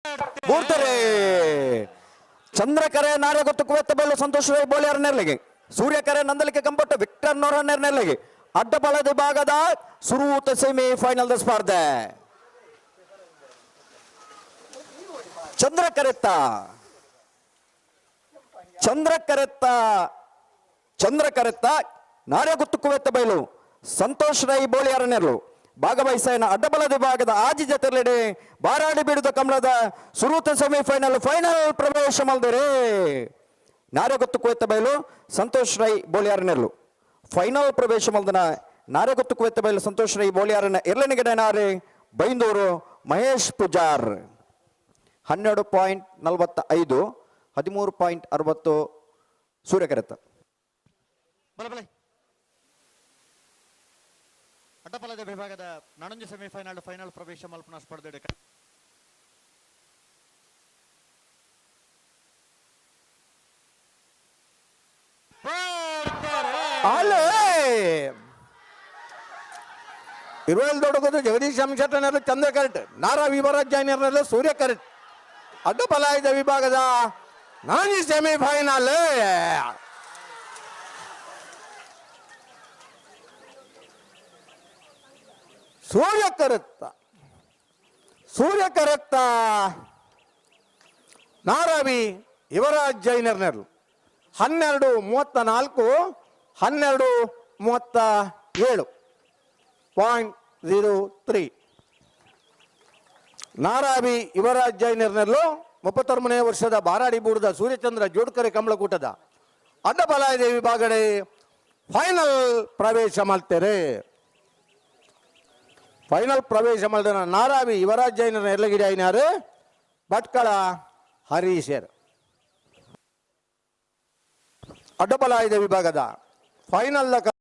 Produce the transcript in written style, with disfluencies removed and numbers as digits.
ಮೂರ್ತರೆ ಚಂದ್ರಕರೆ ನಾರೆ ಗೊತ್ತು ಕುವೆತ್ತ ಬೈಲು ಸಂತೋಷ ರೈ ಬೋಲಿಯರ್ ನೆರಳಿಗೆ ಸೂರ್ಯಕರೆ ನಂದಲಿಕೆ ಕಂಪಟ್ಟು ವಿಕ್ಟರ್ ನೋರ ನೆರಳಿಗೆ ಅಡ್ಡಬಲದ ಭಾಗದ ಸುರುತ ಸೆಮಿ ಫೈನಲ್ ಸ್ಪರ್ಧೆ ಚಂದ್ರಕರೆತ್ತ ನಾರೆ ಗೊತ್ತು ಕುವೆತ್ತ ಬೈಲು ಸಂತೋಷ್ ರೈ ಬೋಲಿಯರ್ ನೆರಳು ಭಾಗವಹಿಸಿನ ಅಡ್ಡಬಲದ ಭಾಗದ ಆಜಿ ಜತೆಲೆಡೆ ಬಾರಾಡಿ ಬಿಡುದ ಕಮಲದ ಸುರುತ ಸೆಮಿಫೈನಲ್ ಫೈನಲ್ ಪ್ರವೇಶ ಮಲ್ದಿರೆ ನಾರೆ ಗೊತ್ತು ಕುವೆತ್ತ ಬಯಲು ಸಂತೋಷ್ ರೈ ಬೋಲಿಯಾರ್ ನೆರಳು ಫೈನಲ್ ಪ್ರವೇಶ ಮಲ್ದನ ನಾರೆ ಗೊತ್ತು ಕುವೆತ್ತ ಬಯಲು ಸಂತೋಷ್ ರೈ ಬೋಲಿಯಾರನ ಎರಡನೇ ನಾರೆ ಬೈಂದೂರು ಮಹೇಶ್ ಪೂಜಾರ್ 12.45 13.60 ಸೂರ್ಯಕರೆತ್ತ ಅಡ್ಡಬಲದ ವಿಭಾಗದ ನಾನೊಂದು ಸೆಮಿಫೈನಲ್ ಫೈನಲ್ ಪ್ರವೇಶ ಮಲ್ಪನ ಸ್ಪರ್ಧೆ ಇರುವಲ್ ದೊಡ್ಡದು ಜಗದೀಶ್ ಅಂಶಟನರು ಚಂದ್ರ ಕರೆಕ್ಟ್ ನಾರಾ ವಿವರಾಜ್ಯನರು ಸೂರ್ಯ ಕರೆಕ್ಟ್ ಅಡ್ಡಬಲಾಯದ ವಿಭಾಗದ ನಾನೊಂದು ಸೆಮಿಫೈನಲ್ ಸೂರ್ಯ ಕರೆತ್ತ ನಾರಾವಿ ಯುವರಾಜ್ ಜೈನರ್ನರು 12:34 12:37.03 ನಾರಾವಿ ಯುವರಾಜ್ ಜೈನರ್ನಲ್ಲೂ 33ನೇ ವರ್ಷದ ಬಾರಾಡಿ ಬೂಡದ ಸೂರ್ಯಚಂದ್ರ ಜೋಡ್ಕರೆ ಕಮಲಕೂಟದ ಅಡ್ಡಬಲಾಯದ ವಿಭಾಗಡೆ ಫೈನಲ್ ಪ್ರವೇಶ ಮಾಡ್ತಾರೆ ಫೈನಲ್ ಪ್ರವೇಶ ಮಾಡಿದ ನಾರಾವಿ ಯುವರಾಜ್ ಜೈನರ ಎರಲಗಿರಿ ಐನಾರು ಭಟ್ಕಳ ಹರೀಶರ್ ಅಡ್ಡಬಲಾಯದ ವಿಭಾಗದ ಫೈನಲ್